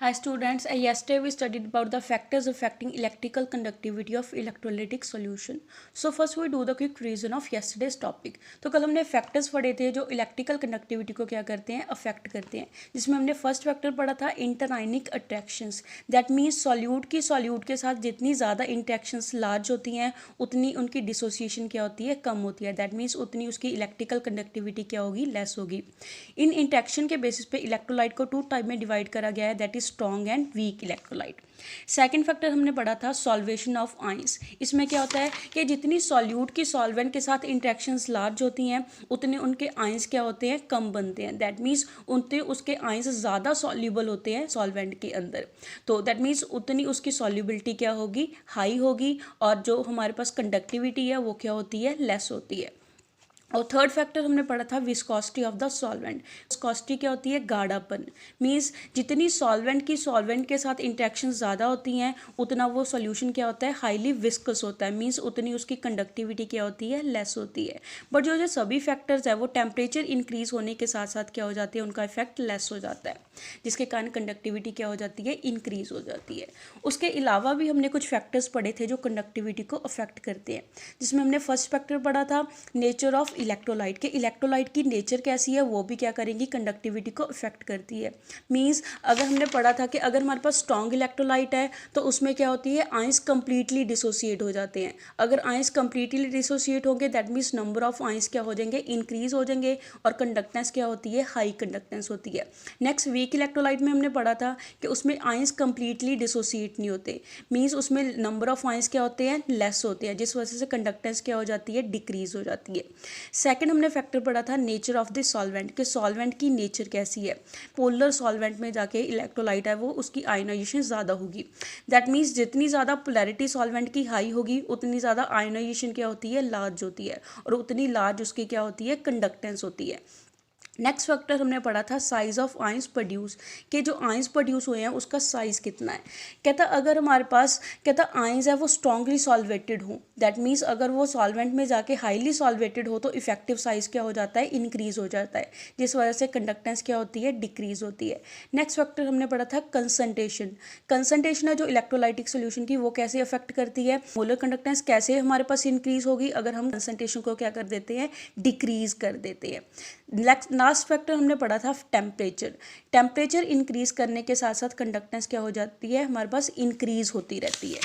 Hi students, yesterday we studied about the factors affecting electrical conductivity of electrolytic solution. So first we do the quick revision of yesterday's topic. तो कल हमने factors पढ़े थे जो electrical conductivity को क्या करते हैं, अफेक्ट करते हैं, जिसमें हमने फर्स्ट फैक्टर पढ़ा था इंटरआयनिक अट्रैक्शंस. दैट मीन्स सॉल्यूट के साथ जितनी ज़्यादा इंटरेक्शंस लार्ज होती हैं उतनी उनकी डिसोसिएशन क्या होती है, कम होती है. दैट मीन्स उतनी उसकी इलेक्ट्रिकल कंडक्टिविटी क्या होगी, लेस होगी. इन इंटरेक्शन के बेसिस पे इलेक्ट्रोलाइट को टू टाइप में डिवाइड करा गया है, that is strong and weak electrolyte. Second factor हमने पढ़ा था सॉल्वेशन ऑफ आइंस. इसमें क्या होता है कि जितनी सॉल्यूट की सॉल्वेंट के साथ इंटरेक्शंस लार्ज होती हैं उतने उनके आइंस क्या होते हैं, कम बनते हैं. दैट मीन्स उतने उसके आइंस ज़्यादा सॉल्यूबल होते हैं सॉल्वेंट के अंदर. तो दैट मीन्स उतनी उसकी सॉल्यूबिलिटी क्या होगी, हाई होगी, और जो हमारे पास कंडक्टिविटी है वो क्या होती है, लेस होती है. और थर्ड फैक्टर हमने पढ़ा था viscosity of the solvent. Viscosity क्या होती है, गाढ़ापन. मीन्स जितनी सॉल्वेंट के साथ इंटरेक्शन ज़्यादा होती हैं उतना वो सॉल्यूशन क्या होता है, हाईली विस्कस होता है. मीन्स उतनी उसकी कंडक्टिविटी क्या होती है, लेस होती है. बट जो सभी फैक्टर्स है वो टेम्परेचर इंक्रीज होने के साथ साथ क्या हो जाती है, उनका इफेक्ट लेस हो जाता है, जिसके कारण कंडक्टिविटी क्या हो जाती है, इंक्रीज हो जाती है. उसके अलावा भी हमने कुछ फैक्टर्स पढ़े थे जो कंडक्टिविटी को अफेक्ट करते हैं, जिसमें हमने फर्स्ट फैक्टर पढ़ा था नेचर ऑफ इलेक्ट्रोलाइट. के इलेक्ट्रोलाइट की नेचर कैसी है वो भी क्या करेंगी, कंडक्टिविटी को अफेक्ट करती है. मींस अगर हमने पढ़ा था कि अगर हमारे पास स्ट्रॉन्ग इलेक्ट्रोलाइट है तो उसमें क्या होती है, आइंस कंप्लीटली डिसोसिएट हो जाते हैं. अगर आइंस कंप्लीटली डिसोसिएट होंगे that means number of ions क्या हो जाएंगे, इंक्रीज हो जाएंगे, और कंडक्टेंस क्या होती है, हाई कंडक्टेंस होती है. नेक्स्ट वीक इलेक्ट्रोलाइट में हमने पढ़ा था कि उसमें आइंस कंप्लीटली डिसोसिएट नहीं होते. मीन्स उसमें नंबर ऑफ आइंस क्या होते हैं, लेस होते हैं, जिस वजह से कंडक्टेंस क्या हो जाती है, डिक्रीज हो जाती है. सेकंड हमने फैक्टर पढ़ा था नेचर ऑफ द सॉल्वेंट. के सॉल्वेंट की नेचर कैसी है. पोलर सॉल्वेंट में जाके इलेक्ट्रोलाइट है वो उसकी आयनाइजेशन ज़्यादा होगी. दैट मीन्स जितनी ज़्यादा पोलैरिटी सॉल्वेंट की हाई होगी उतनी ज़्यादा आयनाइजेशन क्या होती है, लार्ज होती है, और उतनी लार्ज उसकी क्या होती है, कंडक्टेंस होती है. नेक्स्ट फैक्टर हमने पढ़ा था साइज ऑफ आइंस प्रोड्यूस. के जो आइंस प्रोड्यूस हुए हैं उसका साइज कितना है. कहता अगर हमारे पास कहता आइंस है वो स्ट्रांगली सॉल्वेटेड हो, दैट मीन्स अगर वो सॉल्वेंट में जाके हाईली सॉल्वेटेड हो तो इफेक्टिव साइज क्या हो जाता है, इंक्रीज हो जाता है, जिस वजह से कंडक्टेंस क्या होती है, डिक्रीज होती है. नेक्स्ट फैक्टर हमने पढ़ा था कंसंट्रेशन. कंसंट्रेशन है जो इलेक्ट्रोलाइटिक सोल्यूशन की वो कैसे अफेक्ट करती है. मोलर कंडक्टेंस कैसे हमारे पास इंक्रीज होगी अगर हम कंसंट्रेशन को क्या कर देते हैं, डिक्रीज कर देते हैं. लास्ट फैक्टर हमने पढ़ा था टेम्परेचर. टेम्परेचर इंक्रीज करने के साथ साथ कंडक्टेंस क्या हो जाती है, हमारे पास इंक्रीज होती रहती है.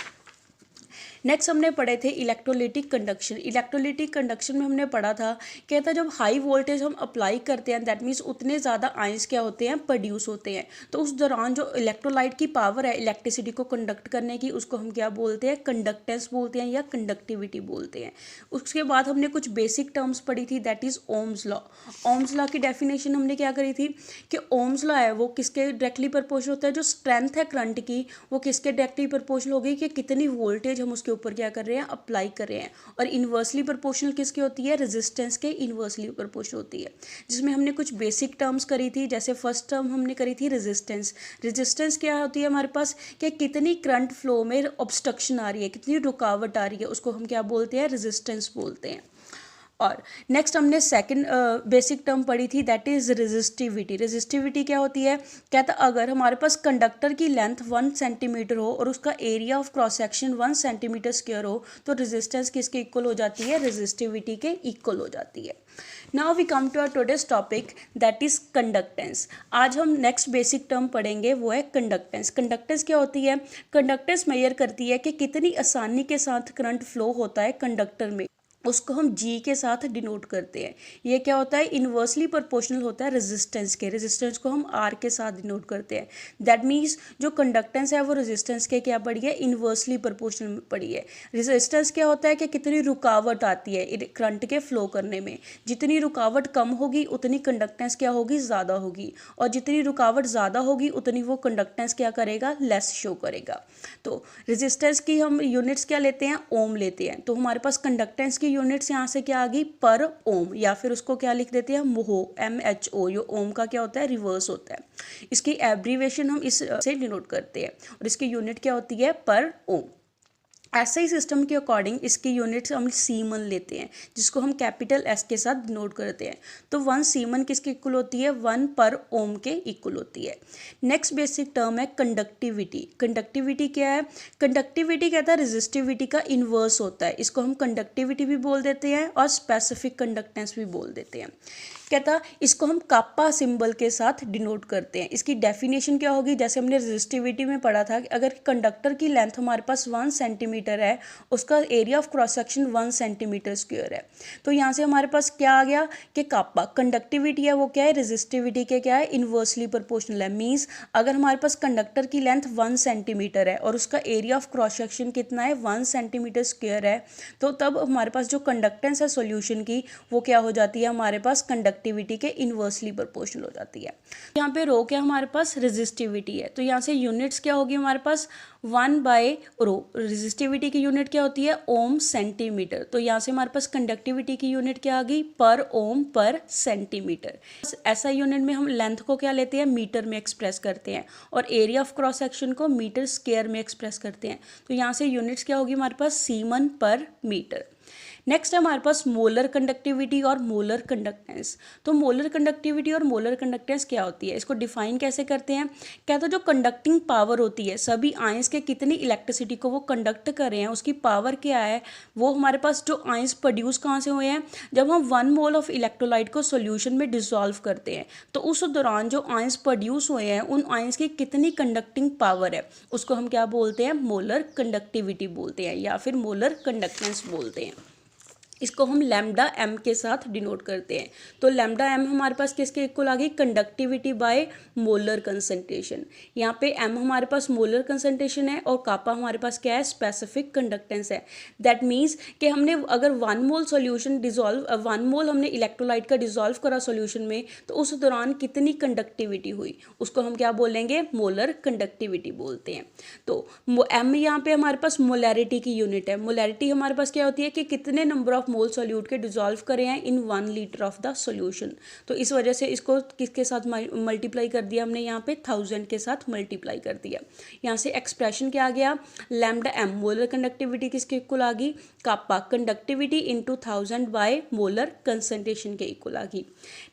नेक्स्ट हमने पढ़े थे इलेक्ट्रोलिटिक कंडक्शन. इलेक्ट्रोलिटिक कंडक्शन में हमने पढ़ा था कहता जब हाई वोल्टेज हम अप्लाई करते हैं दैट मीन्स उतने ज़्यादा आइंस क्या होते हैं, प्रोड्यूस होते हैं. तो उस दौरान जो इलेक्ट्रोलाइट की पावर है इलेक्ट्रिसिटी को कंडक्ट करने की उसको हम क्या बोलते हैं, कंडक्टेंस बोलते हैं या कंडक्टिविटी बोलते हैं. उसके बाद हमने कुछ बेसिक टर्म्स पढ़ी थी that is Ohm's law. Ohm's law की डेफिनेशन हमने क्या करी थी कि ओम्स लॉ है वो किसके डायरेक्टली प्रोपोर्शनल होता है, जो स्ट्रेंथ है करंट की वो किसके डायरेक्टली प्रोपोर्शनल होगी कि कितनी वोल्टेज हम उसके ऊपर क्या कर रहे हैं, अप्लाई कर रहे हैं. और इन्वर्सली प्रोपोर्शनल किसकी होती है, रेजिस्टेंस के इन्वर्सली प्रोपोर्शनल होती है. जिसमें हमने कुछ बेसिक टर्म्स करी थी, जैसे फर्स्ट टर्म हमने करी थी रेजिस्टेंस. रेजिस्टेंस क्या होती है हमारे पास कि कितनी करंट फ्लो में ऑब्स्ट्रक्शन आ रही है, कितनी रुकावट आ रही है, उसको हम क्या बोलते हैं, रेजिस्टेंस बोलते हैं. और नेक्स्ट हमने सेकंड बेसिक टर्म पढ़ी थी दैट इज़ रेजिस्टिविटी. रेजिस्टिविटी क्या होती है, कहता अगर हमारे पास कंडक्टर की लेंथ 1 सेंटीमीटर हो और उसका area of cross section 1 centimetre square हो तो रेजिस्टेंस किसके इक्वल हो जाती है, रेजिस्टिविटी के इक्वल हो जाती है. Now we come to our today's topic that is conductance. आज हम नेक्स्ट बेसिक टर्म पढ़ेंगे वो है कंडक्टेंस. कंडक्टेंस क्या होती है, कंडक्टेंस मेजर करती है कि कितनी आसानी के साथ करंट फ्लो होता है कंडक्टर में, उसको हम जी के साथ डिनोट करते हैं. ये क्या होता है, इन्वर्सली प्रोपोर्शनल होता है रेजिस्टेंस के. रेजिस्टेंस को हम आर के साथ डिनोट करते हैं. दैट मीन्स जो कंडक्टेंस है वो रेजिस्टेंस के क्या पड़ी है, इन्वर्सली प्रोपोर्शनल में पड़ी है. रेजिस्टेंस क्या होता है कि कितनी रुकावट आती है करंट के फ्लो करने में. जितनी रुकावट कम होगी उतनी कंडक्टेंस क्या होगी, ज़्यादा होगी, और जितनी रुकावट ज़्यादा होगी उतनी वो कंडक्टेंस क्या करेगा, लेस शो करेगा. तो रेजिस्टेंस की हम यूनिट्स क्या लेते हैं, ओम लेते हैं. तो हमारे पास कंडक्टेंस की यूनिट्स यहाँ से क्या आ गई, पर ओम, या फिर उसको क्या लिख देते हैं, मोहो, MHO. यो ओम का क्या होता है, रिवर्स होता है. इसकी एब्रीवेशन हम इस से डिनोट करते हैं और इसकी यूनिट क्या होती है, पर ओम. ऐसे ही सिस्टम के अकॉर्डिंग इसकी यूनिट्स हम सीमन लेते हैं, जिसको हम कैपिटल एस के साथ डिनोट करते हैं। तो 1 सीमन किसके इक्वल होती है, 1 पर ओम के इक्वल होती है। नेक्स्ट बेसिक टर्म है कंडक्टिविटी। कंडक्टिविटी क्या है, कंडक्टिविटी कहता है रेजिस्टिविटी का इन्वर्स होता है। इसको हम कंडक्टिविटी भी बोल देते हैं और स्पेसिफिक कंडक्टेंस भी बोल देते हैं। कहता इसको हम कापा सिंबल के साथ डिनोट करते हैं। इसकी डेफिनेशन क्या होगी, जैसे हमने रेजिस्टिविटी में पढ़ा था कि अगर कंडक्टर की लेंथ हमारे पास 1 सेंटीमीटर है, उसका area of cross section 1 centimetre square है। तो यहाँ से हमारे पास क्या आ गया कि कापा कंडक्टिविटी है वो क्या है, रेजिस्टिविटी के क्या है, इन्वर्सली प्रोपोर्शनल है। मीन्स अगर हमारे पास कंडक्टर की लेंथ 1 सेंटीमीटर है और उसका एरिया ऑफ क्रॉस सेक्शन कितना है, 1 सेंटीमीटर स्क्वायर है, तो तब हमारे पास जो कंडक्टेंस है सॉल्यूशन की वो क्या हो जाती है, हमारे पास कंडक्टिविटी के इन्वर्सली प्रोपोर्शनल हो जाती है। यहाँ पे रो क्या हमारे पास रेजिस्टिविटी है, तो यहाँ से यूनिट्स क्या होगी हमारे पास 1 बाय रो। रेजिस्टिविटी की यूनिट क्या होती है, ओम सेंटीमीटर। तो यहाँ से हमारे पास कंडक्टिविटी की यूनिट क्या आ गई, पर ओम पर सेंटीमीटर। ऐसा यूनिट में हम लेंथ को क्या लेते हैं, मीटर में एक्सप्रेस करते हैं, और एरिया ऑफ क्रॉस सेक्शन को मीटर स्क्वायर में एक्सप्रेस करते हैं। तो यहाँ से यूनिट्स क्या होगी हमारे पास, सीमन पर मीटर। नेक्स्ट है हमारे पास मोलर कंडक्टिविटी और मोलर कंडक्टेंस। तो मोलर कंडक्टिविटी और मोलर कंडक्टेंस क्या होती है, इसको डिफाइन कैसे करते हैं। कहते हैं जो कंडक्टिंग पावर होती है, सभी आयंस के कितनी इलेक्ट्रिसिटी को वो कंडक्ट कर रहे हैं, उसकी पावर क्या है, वो हमारे पास जो आयंस प्रोड्यूस कहाँ से हुए हैं, जब हम 1 मोल ऑफ इलेक्ट्रोलाइट को सोल्यूशन में डिसॉल्व करते हैं, तो उस दौरान जो आयंस प्रोड्यूस हुए हैं उन आयंस की कितनी कंडक्टिंग पावर है, उसको हम क्या बोलते हैं, मोलर कंडक्टिविटी बोलते हैं या फिर मोलर कंडक्टेंस बोलते हैं। इसको हम लैम्डा एम के साथ डिनोट करते हैं। तो लैम्डा एम हमारे पास किसके इक्वल आ गई, कंडक्टिविटी बाय मोलर कंसंट्रेशन। यहाँ पे एम हमारे पास मोलर कंसंट्रेशन है और कापा हमारे पास क्या है, स्पेसिफिक कंडक्टेंस है। दैट मीन्स कि हमने अगर 1 मोल सोल्यूशन डिजॉल्व 1 मोल हमने इलेक्ट्रोलाइट का डिजॉल्व करा सोल्यूशन में, तो उस दौरान कितनी कंडक्टिविटी हुई, उसको हम क्या बोलेंगे, मोलर कंडक्टिविटी बोलते हैं। तो एम यहाँ पे हमारे पास मोलैरिटी की यूनिट है। मोलैरिटी हमारे पास क्या होती है कि कितने नंबर ऑफ मोल सोल्यूट के डिजॉल्व करे हैं इन 1 लीटर ऑफ द सॉल्यूशन। तो इस वजह से इसको किसके साथ मल्टीप्लाई कर दिया हमने, यहाँ पे 1000 के साथ मल्टीप्लाई कर दिया। यहाँ से एक्सप्रेशन क्या आ गया, लैम्डा एम मोलर कंडक्टिविटी किसके इक्वल आ गई, kappa conductivity into 1000 by molar concentration के इक्वल आ गई।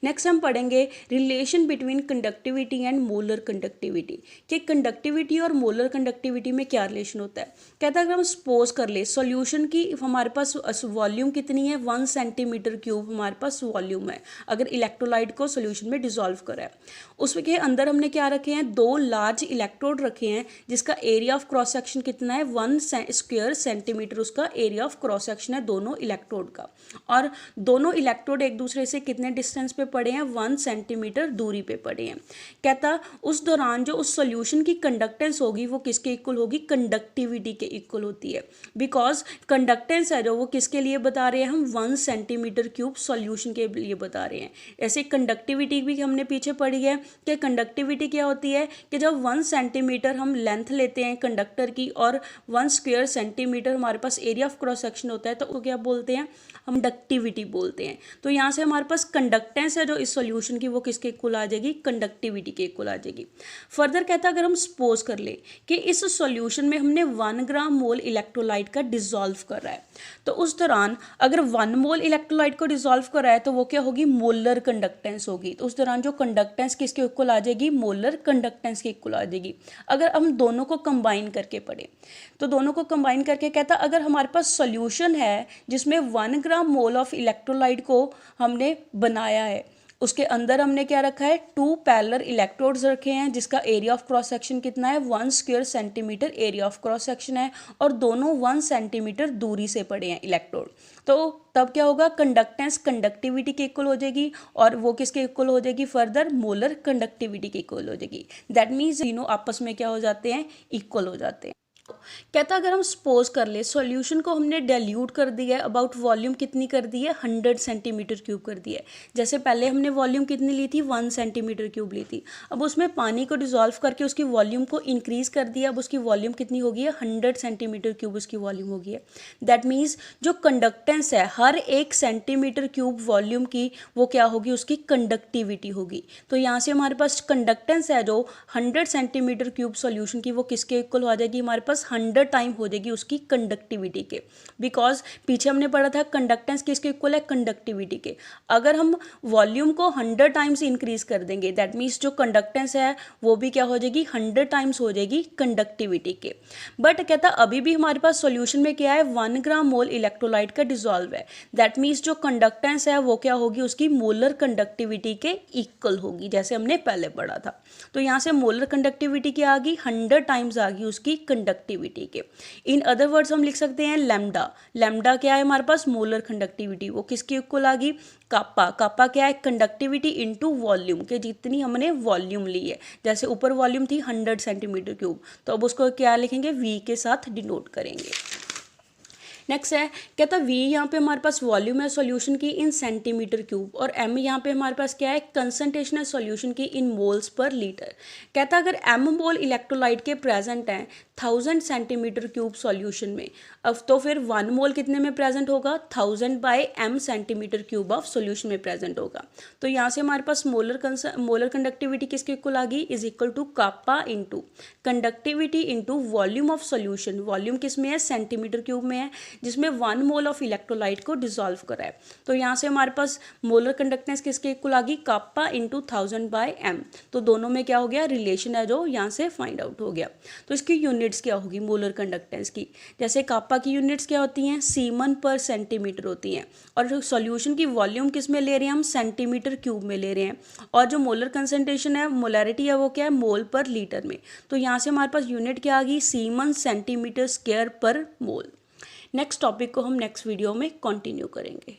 नेक्स्ट हम पढ़ेंगे relation between conductivity and molar conductivity, कि कंडक्टिविटी और मोलर कंडक्टिविटी में क्या रिलेशन होता है। कहता है अगर हम सपोज कर ले सॉल्यूशन की हमारे पास वॉल्यूम कितनी है, 1 सेंटीमीटर क्यूब हमारे पास वॉल्यूम है, अगर इलेक्ट्रोलाइट को सोल्यूशन में डिसॉल्व करा है, उसके अंदर हमने क्या रखे हैं, 2 लार्ज इलेक्ट्रोड रखे हैं, जिसका एरिया ऑफ क्रॉस सेक्शन कितना है, 1 स्क्वायर सेंटीमीटर उसका एरिया ऑफ क्रॉस सेक्शन है दोनों इलेक्ट्रोड का, और दोनों इलेक्ट्रोड एक दूसरे से कितने डिस्टेंस पे पड़े हैं, 1 सेंटीमीटर दूरी पे पड़े हैं। कहता उस दौरान जो उस सोल्यूशन की कंडक्टेंस होगी वो किसके इक्वल होगी, कंडक्टिविटी के इक्वल होती है। बिकॉज कंडक्टेंस है जो वो किसके लिए बता रहे हैं, हम 1 सेंटीमीटर क्यूब सॉल्यूशन के लिए बता रहे हैं। ऐसे कंडक्टिविटी भी हमने पीछे पढ़ी है कि कंडक्टिविटी क्या होती है, कि जब 1 सेंटीमीटर हम लेंथ लेते हैं कंडक्टर की और 1 स्क्वायर सेंटीमीटर हमारे पास एरिया ऑफ क्रॉस सेक्शन होता है, तो वो क्या बोलते हैं, हम कंडक्टिविटी बोलते हैं। तो यहाँ से हमारे पास कंडक्टेंस है जो इस सॉल्यूशन की वो किसके इक्वल आ जाएगी, कंडक्टिविटी के इक्वल आ जाएगी। फर्दर कहता है अगर हम सपोज कर ले कि इस सॉल्यूशन में हमने 1 ग्राम मोल इलेक्ट्रोलाइट का डिसॉल्व कर रहा है, तो उस दौरान अगर 1 मोल इलेक्ट्रोलाइट को डिसॉल्व कर रहा है तो वो क्या होगी, मोलर कंडक्टेंस होगी। तो उस दौरान जो कंडक्टेंस किसके इक्वल आ जाएगी, मोलर कंडक्टेंस के इक्वल आ जाएगी। अगर हम दोनों को कंबाइन करके पढ़ें तो दोनों को कंबाइन करके कहता अगर हमारे पास सॉल्यूशन है जिसमें 1 ग्राम मोल ऑफ इलेक्ट्रोलाइट को हमने बनाया है, उसके अंदर हमने क्या रखा है, 2 पैरेलल इलेक्ट्रोड्स रखे हैं, जिसका एरिया ऑफ क्रॉस सेक्शन कितना है, 1 square centimetre area of cross section है, और दोनों 1 सेंटीमीटर दूरी से पड़े हैं इलेक्ट्रोड। तो तब क्या होगा, कंडक्टेंस कंडक्टिविटी के इक्वल हो जाएगी, और वो किसके इक्वल हो जाएगी, फर्दर मोलर कंडक्टिविटी के इक्वल हो जाएगी। दैट मीन्स तीनों आपस में क्या हो जाते हैं, इक्वल हो जाते हैं। कहता अगर हम सपोज कर ले सॉल्यूशन को हमने डाइल्यूट कर दिया है, अबाउट वॉल्यूम कितनी कर दी है, 100 सेंटीमीटर क्यूब कर दिया है। जैसे पहले हमने वॉल्यूम कितनी ली थी, 1 सेंटीमीटर क्यूब ली थी। अब उसमें पानी को डिसॉल्व करके उसकी वॉल्यूम को इंक्रीज कर दिया, अब उसकी वॉल्यूम कितनी हो गई है, 100 सेंटीमीटर क्यूब उसकी वॉल्यूम हो गई है। दैट मीन्स जो कंडक्टेंस है हर 1 सेंटीमीटर क्यूब वॉल्यूम की, वो क्या होगी, उसकी कंडक्टिविटी होगी। तो यहाँ से हमारे पास कंडक्टेंस है जो 100 सेंटीमीटर क्यूब सॉल्यूशन की, वो किसके इक्वल हो जाएगी, हमारे पास पास 100 टाइम हो जाएगी उसकी कंडक्टिविटी के, बिकॉज पीछे हमने पढ़ा था कंडक्टेंस किसके इक्वल है, कंडक्टिविटी के। अगर हम वॉल्यूम को 100 टाइम्स इंक्रीज कर देंगे दैट मीन्स जो कंडक्टेंस है वो भी क्या हो जाएगी, 100 टाइम्स हो जाएगी कंडक्टिविटी के। बट कहता अभी भी हमारे पास सॉल्यूशन में क्या है, 1 ग्राम मोल इलेक्ट्रोलाइट का डिसॉल्व है, दैट मीन्स जो कंडक्टेंस है वो क्या होगी, उसकी मोलर कंडक्टिविटी के इक्वल होगी, जैसे हमने पहले पढ़ा था। तो यहाँ से मोलर कंडक्टिविटी क्या आ गई, 100 टाइम्स आ गई उसकी कंडक्टिविटी के। इन अदर वर्ड्स हम लिख सकते हैं लैम्डा। लैम्डा क्या है हमारे पास, मोलर कंडक्टिविटी, वो किसके इक्वल आ गई, कापा। कापा क्या है, कंडक्टिविटी इनटू वॉल्यूम के, जितनी हमने वॉल्यूम ली है, जैसे ऊपर वॉल्यूम थी 100 सेंटीमीटर क्यूब, तो अब उसको क्या लिखेंगे, वी के साथ डिनोट करेंगे। नेक्स्ट है कहता वी यहाँ पे हमारे पास वॉल्यूम है सॉल्यूशन की इन सेंटीमीटर क्यूब, और एम यहाँ पे हमारे पास क्या है, कंसंट्रेशन है सॉल्यूशन की इन मोल्स पर लीटर। कहता अगर एम मोल इलेक्ट्रोलाइट के प्रेजेंट हैं 1000 सेंटीमीटर क्यूब सॉल्यूशन में, अब तो फिर 1 मोल कितने में प्रेजेंट होगा, 1000 by M centimetre cube of solution में प्रेजेंट होगा। तो यहाँ से हमारे पास मोलर कंडक्टिविटी किसके इक्वल आ गई, is equal to kappa into conductivity into volume of solution. Volume किस में है, सेंटीमीटर क्यूब में है, जिसमें 1 मोल ऑफ इलेक्ट्रोलाइट को डिसॉल्व करा है। तो यहाँ से हमारे पास मोलर कंडक्टेंस किसके इक्वल आ गई, कापा इंटू 1000 बाय एम। तो दोनों में क्या हो गया, रिलेशन है जो यहाँ से फाइंड आउट हो गया। तो इसकी यूनिट्स क्या होगी मोलर कंडक्टेंस की, जैसे कापा की यूनिट्स क्या होती हैं, सीमन पर सेंटीमीटर होती हैं, और सॉल्यूशन की वॉल्यूम किस में ले रहे हैं हम, सेंटीमीटर क्यूब में ले रहे हैं, और जो मोलर कंसंट्रेशन है, मोलैरिटी है, वो क्या है, मोल पर लीटर में। तो यहाँ से हमारे पास यूनिट क्या आ गई, सीमन सेंटीमीटर स्क्वायर पर मोल। नेक्स्ट टॉपिक को हम नेक्स्ट वीडियो में कंटिन्यू करेंगे।